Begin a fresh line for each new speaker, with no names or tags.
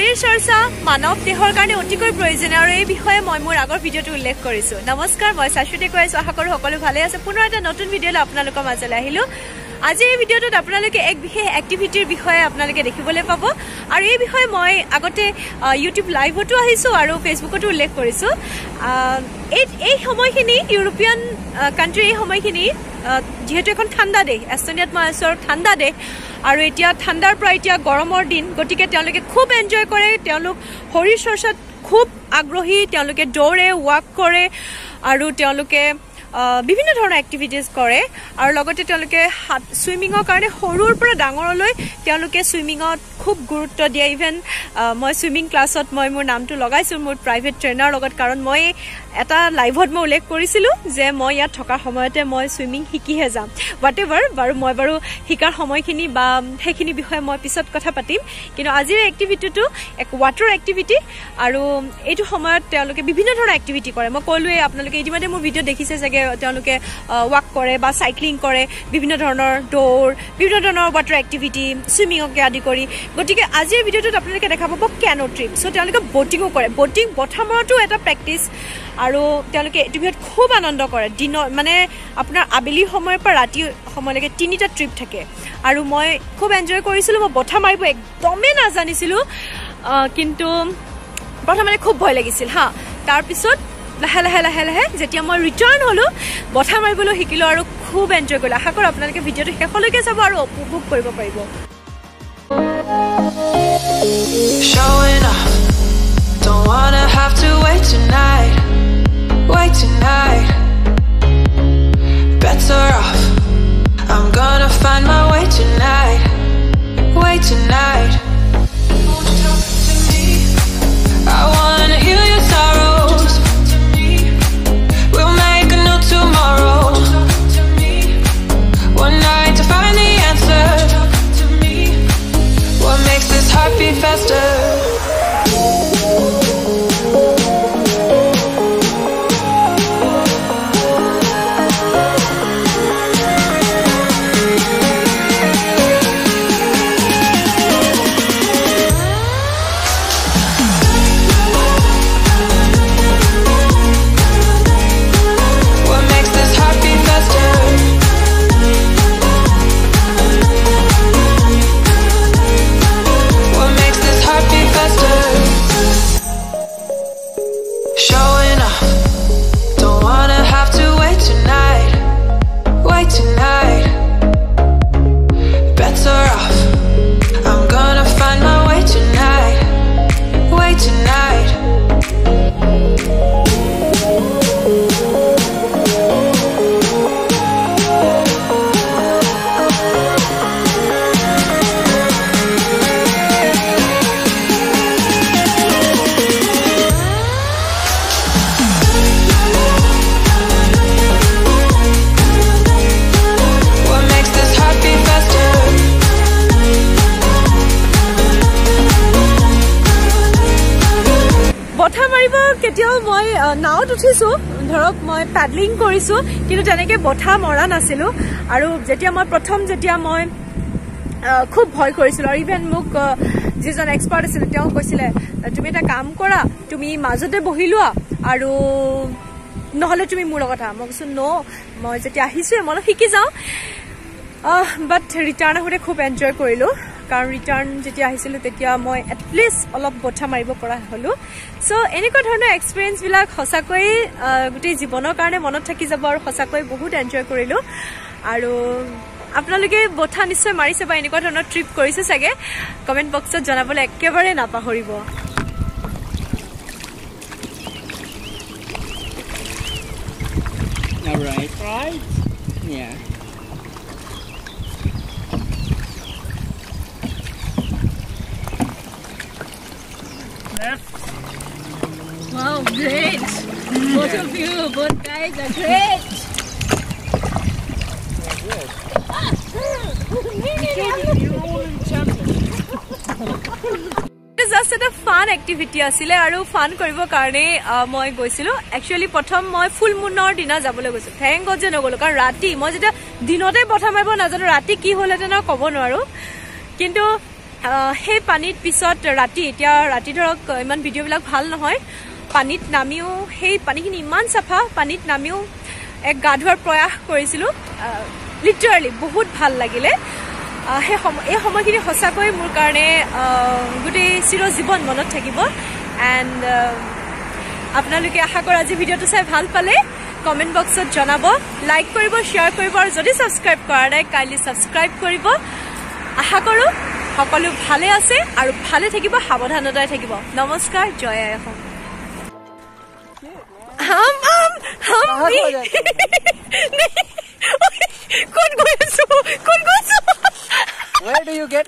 শৰীৰ চৰ্চা মানৱ দেহৰ কাৰণে অতিকৈ প্ৰয়োজনীয় আৰু এই বিষয়ে মই মোৰ আগৰ ভিডিঅ'টো উল্লেখ কৰিছো। নমস্কাৰ, মই সাস্বতী কৈ আছো। আশা কৰো সকলো ভালে আছে। পুনৰ এটা নতুন ভিডিঅ'লৈ আপোনালোকৰ মাজলৈ আহিলো। আজি এই ভিডিঅ'টোত আপোনালোকে এক বিশেষ এক্টিভিটিৰ বিষয়ে আপোনালোকে দেখিবলৈ পাব আৰু এই বিষয়ে মই আগতে ইউটিউব লাইভতো আহিছো আৰু ফেচবুকতো উল্লেখ কৰিছো। এই সময়খিনি ইউৰোপিয়ান কাণ্ট্ৰি এই সময়খিনি যেহেতু এখন ঠাণ্ডা দেশ, এস্তোনিয়াত মই আছো আৰু ঠাণ্ডা দেশ আৰু এতিয়া ঠাণ্ডাৰ পৰা এতিয়া গৰমৰ দিন, গতিকে তেওঁলোকে খুব এনজয় কৰে। তেওঁলোক শৰীৰ চৰ্চাত খুব আগ্ৰহী, তেওঁলোকে দৌৰে, ৱাক কৰে আৰু তেওঁলোকে বিভিন্ন ধৰণৰ এক্টিভিটিজ কৰে আৰু লগতে তেওঁলোকে সুইমিঙৰ কাৰণে সৰুৰ পৰা ডাঙৰলৈ তেওঁলোকে সুইমিঙত খুব গুৰুত্ব দিয়ে। ইভেন মই সুইমিং ক্লাছত মই মোৰ নামটো লগাইছোঁ মোৰ প্ৰাইভেট ট্ৰেইনাৰ লগত, কাৰণ মই এটা লাইভত মই উল্লেখ কৰিছিলোঁ যে মই ইয়াত থকাৰ সময়তে মই সুইমিং শিকিহে যাম। হোৱাট এভাৰ বাৰু মই বাৰু শিকাৰ সময়খিনি বা সেইখিনি বিষয়ে মই পিছত কথা পাতিম, কিন্তু আজিৰ এক্টিভিটিটো এক ৱাটাৰ এক্টিভিটি আৰু এইটো সময়ত তেওঁলোকে বিভিন্ন ধৰণৰ এক্টিভিটি কৰে। মই ক'লোৱে, আপোনালোকে ইতিমধ্যে মোৰ ভিডিঅ' দেখিছে চাগে, তেওঁলোকে ৱাক কৰে বা চাইক্লিং কৰে, বিভিন্ন ধৰণৰ দৌৰ, বিভিন্ন ধৰণৰ ৱাটাৰ এক্টিভিটি, চুইমিঙকে আদি কৰি। গতিকে আজিৰ ভিডিঅ'টোত আপোনালোকে দেখা পাব কেনো ট্ৰিপ। চ' তেওঁলোকে ব'টিঙো কৰে। ব'টিং বঠা মৰাটো এটা প্ৰেক্টিচ আৰু তেওঁলোকে এইটো ভিতৰত খুব আনন্দ কৰে। দিনৰ মানে আপোনাৰ আবেলি সময়ৰ পৰা ৰাতি সময়লৈকে 3টা ট্ৰিপ থাকে আৰু মই খুব এনজয় কৰিছিলোঁ। মই বঠা মাৰিব একদমেই নাজানিছিলোঁ, কিন্তু প্ৰথমতে খুব ভয় লাগিছিল হা। তাৰপিছত লাহে লাহে লাহে লাহে যেতিয়া মই ৰিটাৰ্ণ হ'লোঁ, বঠা মাৰিবলৈ শিকিলোঁ আৰু খুব এনজয় কৰিলোঁ। আশা কৰোঁ আপোনালোকে ভিডিঅ'টো শেষলৈকে চাব আৰু উপভোগ কৰিব পাৰিব।
Showing off, don't wanna have to wait tonight. Better off, I'm gonna find my way tonight. Won't you talk to me? I wanna heal your sorrows. We'll make a new tomorrow. One night to find the answer. What makes this heart beat faster?
কেতিয়াও মই নাওত উঠিছোঁ, ধৰক মই peddling কৰিছোঁ, কিন্তু তেনেকৈ বঠা মৰা নাছিলোঁ। আৰু যেতিয়া মই খুব ভয় কৰিছিলোঁ আৰু ইভেন মোক যিজন এক্সপাৰ্ট আছিলে তেওঁ কৈছিলে, তুমি এটা কাম কৰা, তুমি মাজতে বহি লোৱা আৰু নহ'লে তুমি মোৰ লগত আহা। মই কৈছোঁ মই যেতিয়া আহিছোঁৱে মই অলপ শিকি যাওঁ। বাট ৰিটাৰ্ণ আহোঁতে খুব এনজয় কৰিলোঁ, কাৰণ ৰিটাৰ্ণ যেতিয়া আহিছিলোঁ তেতিয়া মই এটলিষ্ট অলপ বঠা মাৰিব পৰা হ'লোঁ। চ' এনেকুৱা ধৰণৰ এক্সপিৰিয়েঞ্চবিলাক সঁচাকৈ গোটেই জীৱনৰ কাৰণে মনত থাকি যাব আৰু সঁচাকৈ বহুত এনজয় কৰিলোঁ। আৰু আপোনালোকে বঠা নিশ্চয় মাৰিছে বা এনেকুৱা ধৰণৰ ট্ৰিপ কৰিছে চাগে, কমেণ্ট বক্সত জনাবলৈ একেবাৰে নাপাহৰিব।
Right? Yeah. Left.
Wow, great. Both of you, both guys are great. Just a fun activity asile aru fun koribo karone moi goisilu. Actually prothom moi full moonor dina jabole goisu. Thank God je nogolo karon rati moi jeta dinote botha maibo najano rati ki hole tena kobo noaru. Kintu সেই পানীত পিছত ৰাতি এতিয়া ৰাতি ধৰক ইমান ভিডিঅ'বিলাক ভাল নহয় পানীত নামিও সেই পানীখিনি ইমান চাফা পানীত নামিও এক গা ধোৱাৰ প্ৰয়াস কৰিছিলোঁ লিটাৰেলি বহুত ভাল লাগিলে এই সময়খিনি সঁচাকৈ মোৰ কাৰণে গোটেই চিৰজীৱন মনত থাকিব এণ্ড আপোনালোকে আশা কৰোঁ আজি ভিডিঅ'টো চাই ভাল পালে কমেণ্ট বক্সত জনাব লাইক কৰিব শ্বেয়াৰ কৰিব আৰু যদি ছাবস্ক্ৰাইব কৰা নাই কাইণ্ডলি ছাবস্ক্ৰাইব কৰিব আশা কৰোঁ সকলো ভালে আছে আৰু ভালে থাকিব সাৱধানতাই থাকিব নমস্কাৰ জয় আই Assam
Where do you get